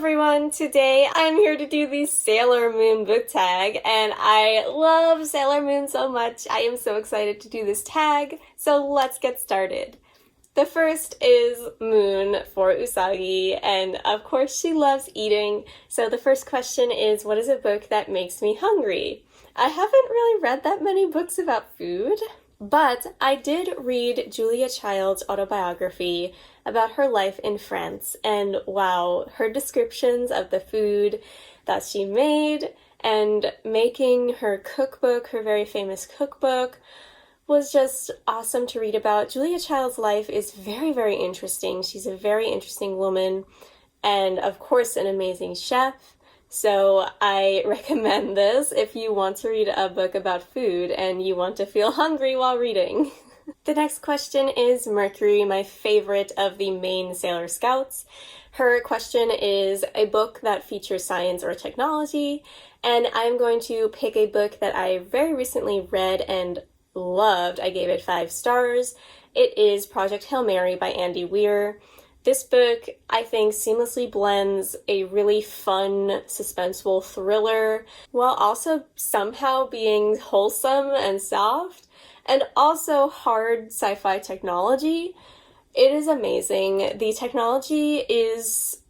everyone! Today I'm here to do the Sailor Moon book tag, and I love Sailor Moon so much. I am so excited to do this tag, so let's get started. The first is Moon for Usagi, and of course she loves eating, so the first question is, what is a book that makes me hungry? I haven't really read that many books about food, but I did read Julia Child's autobiography about her life in France, and wow, her descriptions of the food that she made and making her cookbook, her very famous cookbook, was just awesome to read about. Julia Child's life is very, very interesting. She's a very interesting woman and, of course, an amazing chef. So I recommend this if you want to read a book about food and you want to feel hungry while reading. The next question is Mercury, my favorite of the main Sailor Scouts. Her question is a book that features science or technology, and I'm going to pick a book that I very recently read and loved. I gave it 5 stars. It is Project Hail Mary by Andy Weir. This book, I think, seamlessly blends a really fun, suspenseful thriller while also somehow being wholesome and soft, and also hard sci-fi technology. It is amazing. The technology is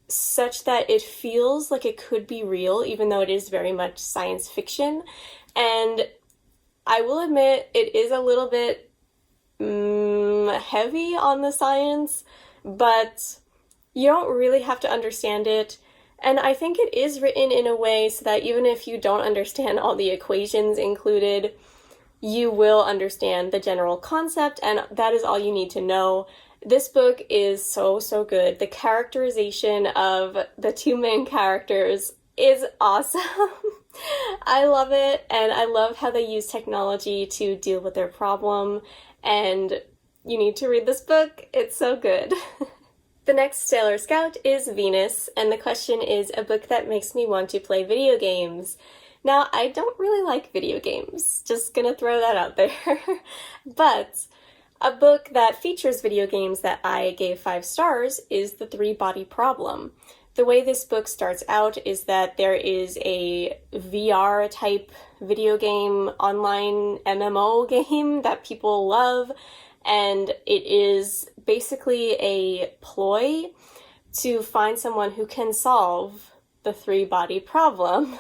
such that it feels like it could be real, even though it is very much science fiction. And I will admit, it is a little bit heavy on the science, but you don't really have to understand it. And I think it is written in a way so that even if you don't understand all the equations included, you will understand the general concept, and that is all you need to know. This book is so, so good. The characterization of the 2 main characters is awesome. I love it, and I love how they use technology to deal with their problem, and you need to read this book. It's so good. The next Sailor Scout is Venus, and the question is a book that makes me want to play video games. Now, I don't really like video games, just gonna throw that out there, but a book that features video games that I gave 5 stars is The 3-Body Problem. The way this book starts out is that there is a VR type video game, online MMO game that people love, and it is basically a ploy to find someone who can solve the 3-body problem.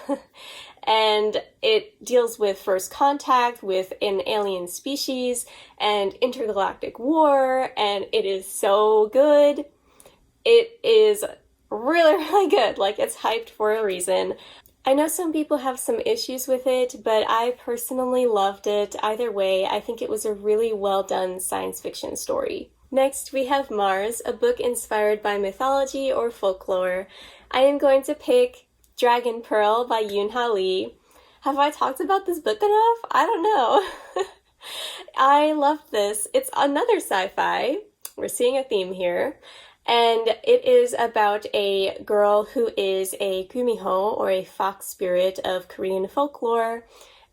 And it deals with first contact with an alien species and intergalactic war, and it is so good. It is really, really good. Like, it's hyped for a reason. I know some people have some issues with it, but I personally loved it. Either way, I think it was a really well done science fiction story. Next, we have Mars, a book inspired by mythology or folklore. I am going to pick Dragon Pearl by Yoon-ha Lee. Have I talked about this book enough? I don't know. I love this. It's another sci-fi. We're seeing a theme here. And it is about a girl who is a gumiho, or a fox spirit of Korean folklore,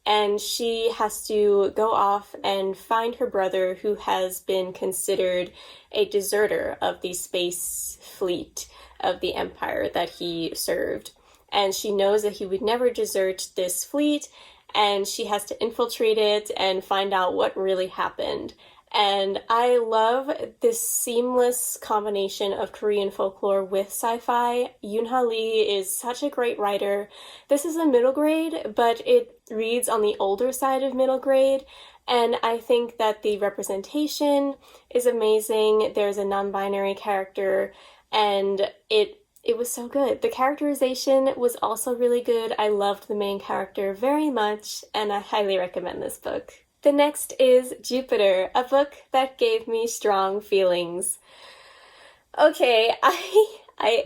and she has to go off and find her brother, who has been considered a deserter of the space fleet of the empire that he served. And she knows that he would never desert this fleet, and she has to infiltrate it and find out what really happened. And I love this seamless combination of Korean folklore with sci-fi. Yoon-ha Lee is such a great writer. This is a middle grade, but it reads on the older side of middle grade, and I think that the representation is amazing. There's a non-binary character, and it was so good. The characterization was also really good. I loved the main character very much, and I highly recommend this book. The next is Jupiter, a book that gave me strong feelings. Okay,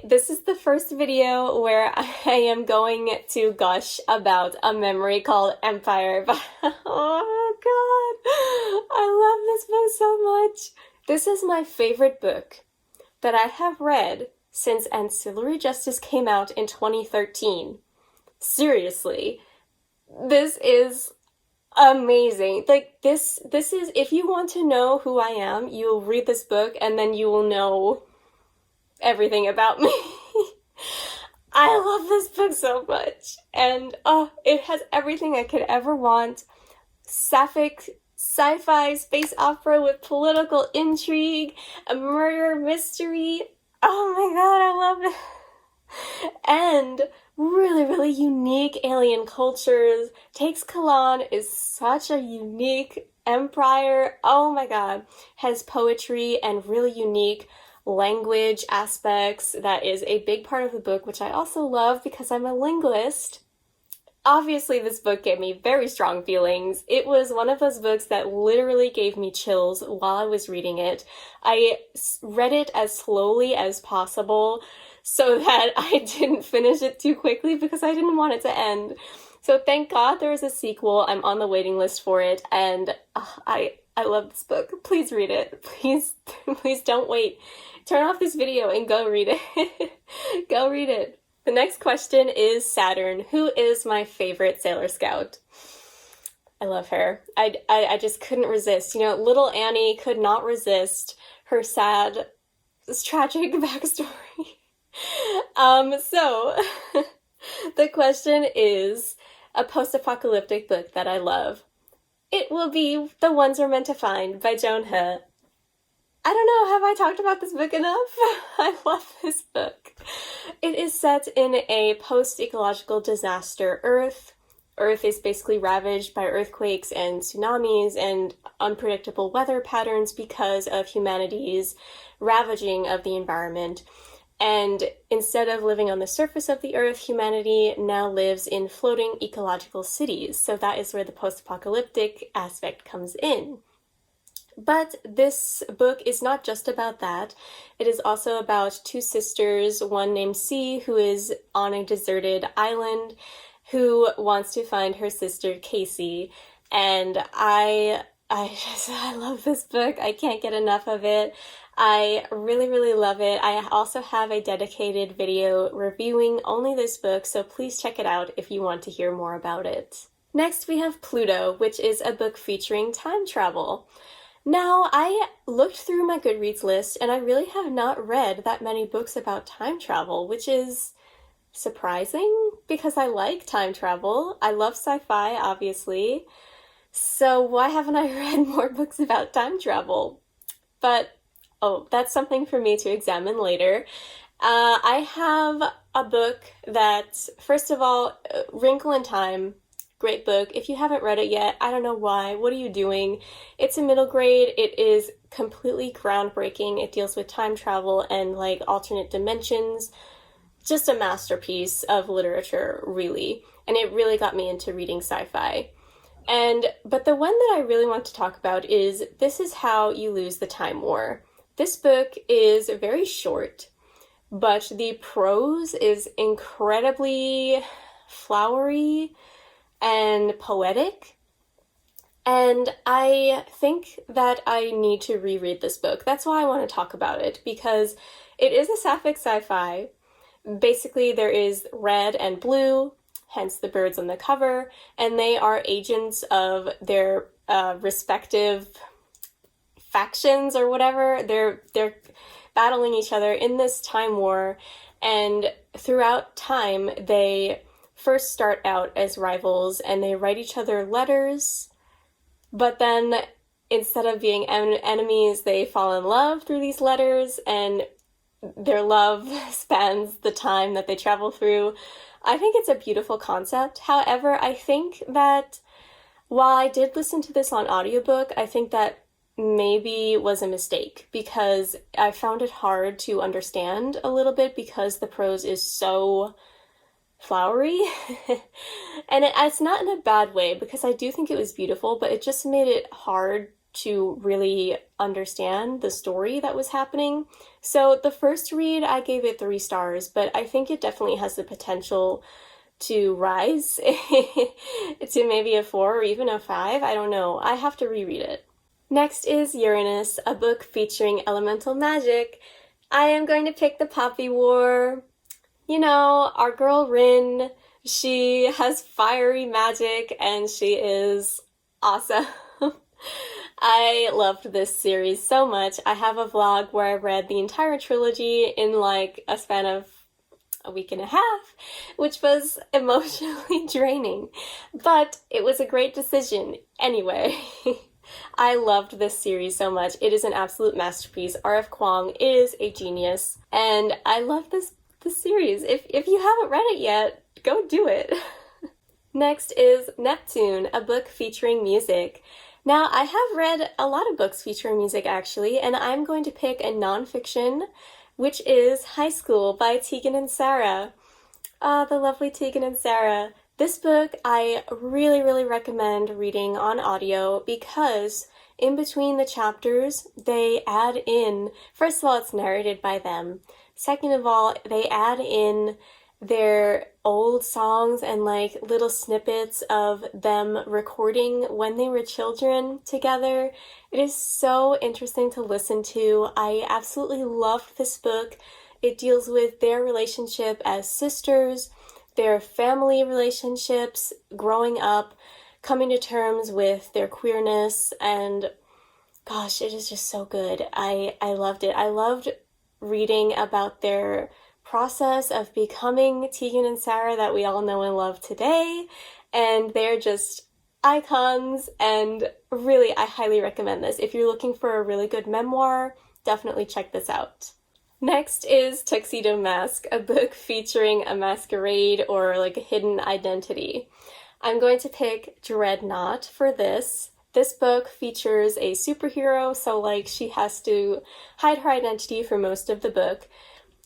this is the first video where I am going to gush about a memory called Empire, but oh god, I love this book so much. This is my favorite book that I have read since Ancillary Justice came out in 2013. Seriously, this is amazing. Like, this is, if you want to know who I am, you'll read this book and then you will know everything about me. I love this book so much. And oh, it has everything I could ever want. Sapphic sci-fi space opera with political intrigue, a murder mystery. Oh my god, I love it. And really, really unique alien cultures. Takes Kalan is such a unique empire. Oh my god. Has poetry and really unique language aspects. That is a big part of the book, which I also love because I'm a linguist. Obviously, this book gave me very strong feelings. It was one of those books that literally gave me chills while I was reading it. I read it as slowly as possible so that I didn't finish it too quickly because I didn't want it to end. So thank God there is a sequel. I'm on the waiting list for it, and I love this book. Please read it. Please, please don't wait. Turn off this video and go read it. Go read it. The next question is Saturn. Who is my favorite Sailor Scout? I love her. I just couldn't resist. You know, little Annie could not resist her sad, tragic backstory. So, the question is a post-apocalyptic book that I love. It will be The Ones We're Meant to Find by Joan He. I don't know, have I talked about this book enough? I love this book. It is set in a post-ecological disaster Earth. Earth is basically ravaged by earthquakes and tsunamis and unpredictable weather patterns because of humanity's ravaging of the environment. And instead of living on the surface of the Earth, humanity now lives in floating ecological cities. So that is where the post-apocalyptic aspect comes in. But this book is not just about that. It is also about two sisters, one named C, who is on a deserted island, who wants to find her sister Casey. And I love this book. I can't get enough of it. I really, really love it. I also have a dedicated video reviewing only this book, so please check it out if you want to hear more about it. Next, we have Pluto, which is a book featuring time travel. Now, I looked through my Goodreads list, and I really have not read that many books about time travel, which is surprising because I like time travel. I love sci-fi, obviously. So why haven't I read more books about time travel? But, oh, that's something for me to examine later. I have a book that, first of all, Wrinkle in Time. Great book. If you haven't read it yet, I don't know why. What are you doing? It's a middle grade. It is completely groundbreaking. It deals with time travel and like alternate dimensions. Just a masterpiece of literature, really. And it really got me into reading sci-fi. But the one that I really want to talk about is This Is How You Lose the Time War. This book is very short, but the prose is incredibly flowery and poetic, and I think that I need to reread this book. That's why I want to talk about it, because it is a sapphic sci-fi. Basically, there is red and blue, hence the birds on the cover, and they are agents of their respective factions or whatever. They're battling each other in this time war, and throughout time, they first start out as rivals and they write each other letters, but then instead of being enemies, they fall in love through these letters, and their love spans the time that they travel through. I think it's a beautiful concept. However, I think that while I did listen to this on audiobook, I think that maybe was a mistake because I found it hard to understand a little bit because the prose is so flowery. And it's not in a bad way because I do think it was beautiful, but it just made it hard to really understand the story that was happening. So the first read, I gave it 3 stars, but I think it definitely has the potential to rise to maybe a 4 or even a 5. I don't know. I have to reread it. Next is Uranus, a book featuring elemental magic. I am going to pick the Poppy War. You know, our girl Rin, she has fiery magic and she is awesome. I loved this series so much. I have a vlog where I read the entire trilogy in like a span of a week and a half, which was emotionally draining. But it was a great decision anyway. I loved this series so much. It is an absolute masterpiece. R.F. Kuang is a genius, and I love this series. If you haven't read it yet, go do it. Next is Neptune, a book featuring music. Now, I have read a lot of books featuring music actually, and I'm going to pick a nonfiction, which is High School by Tegan and Sara. The lovely Tegan and Sara. This book I really, really recommend reading on audio because in between the chapters, they add in, first of all, it's narrated by them. Second of all, they add in their old songs and like little snippets of them recording when they were children together. It is so interesting to listen to. I absolutely loved this book. It deals with their relationship as sisters, their family relationships, growing up, coming to terms with their queerness, and gosh, it is just so good. I loved it. I loved reading about their process of becoming Tegan and Sara that we all know and love today, and they're just icons, and really I highly recommend this. If you're looking for a really good memoir, definitely check this out. Next is Tuxedo Mask, a book featuring a masquerade or like a hidden identity. I'm going to pick Dreadnought for this. This book features a superhero, so like she has to hide her identity for most of the book.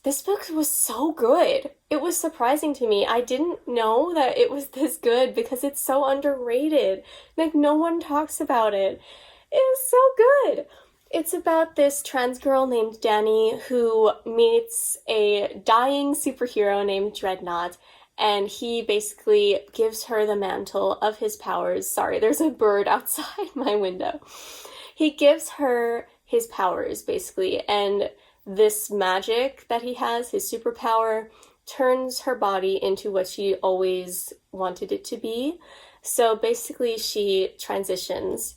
This book was so good. It was surprising to me. I didn't know that it was this good because it's so underrated. Like, no one talks about it. It is so good. It's about this trans girl named Dani who meets a dying superhero named Dreadnought, and he basically gives her the mantle of his powers. Sorry, there's a bird outside my window. He gives her his powers, basically, and this magic that he has, his superpower, turns her body into what she always wanted it to be. So basically she transitions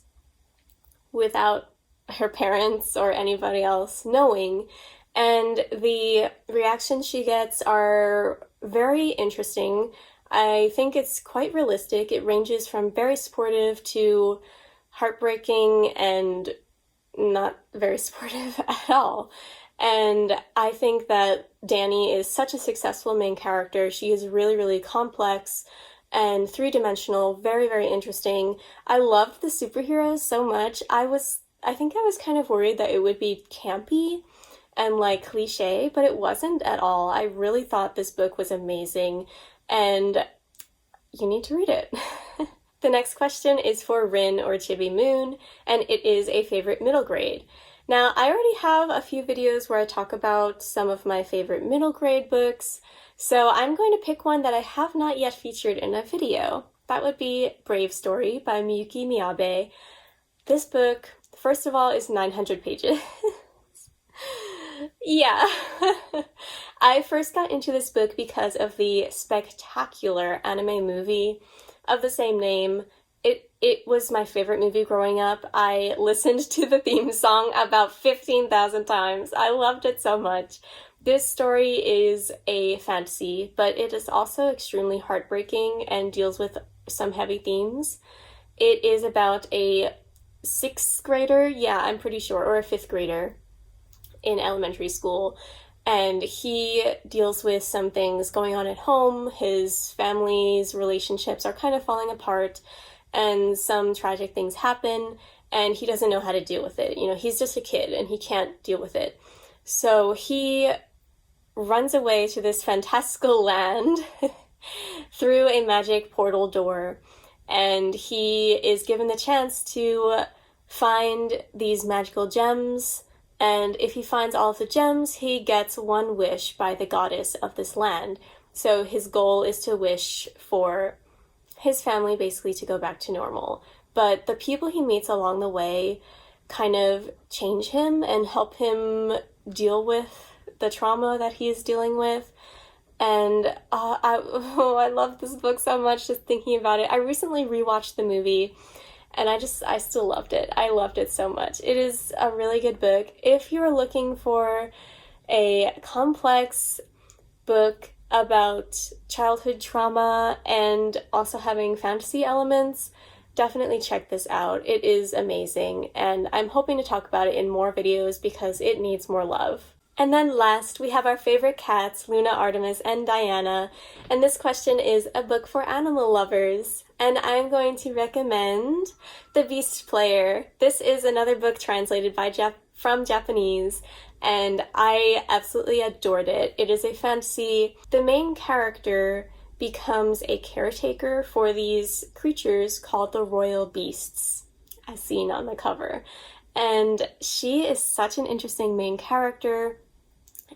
without her parents or anybody else knowing, and the reactions she gets are very interesting. I think it's quite realistic. It ranges from very supportive to heartbreaking and not very supportive at all. And I think that Dani is such a successful main character. She is really, really complex and three-dimensional, very, very interesting. I loved the superheroes so much. I think I was kind of worried that it would be campy and like cliche, but it wasn't at all. I really thought this book was amazing, and you need to read it. The next question is for Rin or Chibi Moon, and it is a favorite middle grade. Now, I already have a few videos where I talk about some of my favorite middle grade books, so I'm going to pick one that I have not yet featured in a video. That would be Brave Story by Miyuki Miyabe. This book, first of all, is 900 pages. Yeah. I first got into this book because of the spectacular anime movie of the same name. It was my favorite movie growing up. I listened to the theme song about 15,000 times. I loved it so much. This story is a fantasy, but it is also extremely heartbreaking and deals with some heavy themes. It is about a 6th grader, yeah, I'm pretty sure, or a 5th grader in elementary school, and he deals with some things going on at home. His family's relationships are kind of falling apart, and some tragic things happen, and he doesn't know how to deal with it. You know, he's just a kid, and he can't deal with it. So he runs away to this fantastical land through a magic portal door, and he is given the chance to find these magical gems, and if he finds all of the gems, he gets one wish by the goddess of this land. So his goal is to wish for his family basically to go back to normal. But the people he meets along the way kind of change him and help him deal with the trauma that he is dealing with. And I love this book so much just thinking about it. I recently rewatched the movie, and I still loved it. I loved it so much. It is a really good book. If you're looking for a complex book about childhood trauma and also having fantasy elements, definitely check this out. It is amazing, and I'm hoping to talk about it in more videos because it needs more love. And then last, we have our favorite cats, Luna, Artemis, and Diana, and this question is a book for animal lovers, and I'm going to recommend The Beast Player. This is another book translated from Japanese, and I absolutely adored it. It is a fantasy. The main character becomes a caretaker for these creatures called the royal beasts, as seen on the cover. And she is such an interesting main character.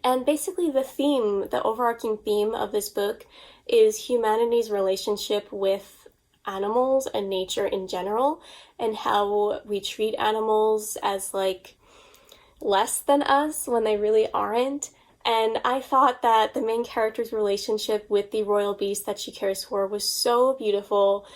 And basically the overarching theme of this book is humanity's relationship with animals and nature in general, and how we treat animals as like less than us when they really aren't. And I thought that the main character's relationship with the royal beast that she cares for was so beautiful.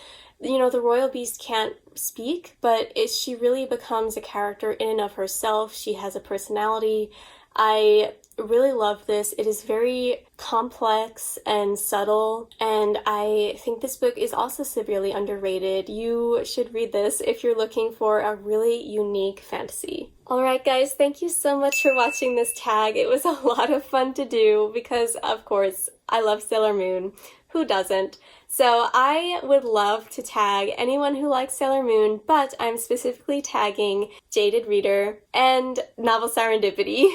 You know, the royal beast can't speak, but she really becomes a character in and of herself. She has a personality. I really love this. It is very complex and subtle, and I think this book is also severely underrated. You should read this if you're looking for a really unique fantasy. Alright guys, thank you so much for watching this tag. It was a lot of fun to do because, of course, I love Sailor Moon. Who doesn't? So I would love to tag anyone who likes Sailor Moon, but I'm specifically tagging Jaded Reader and Novel Serendipity.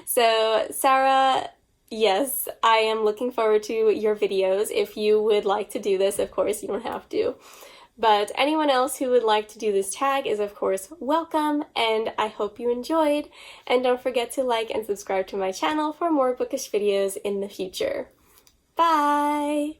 So Sarah, yes, I am looking forward to your videos. If you would like to do this, of course, you don't have to. But anyone else who would like to do this tag is of course welcome, and I hope you enjoyed. And don't forget to like and subscribe to my channel for more bookish videos in the future. Bye!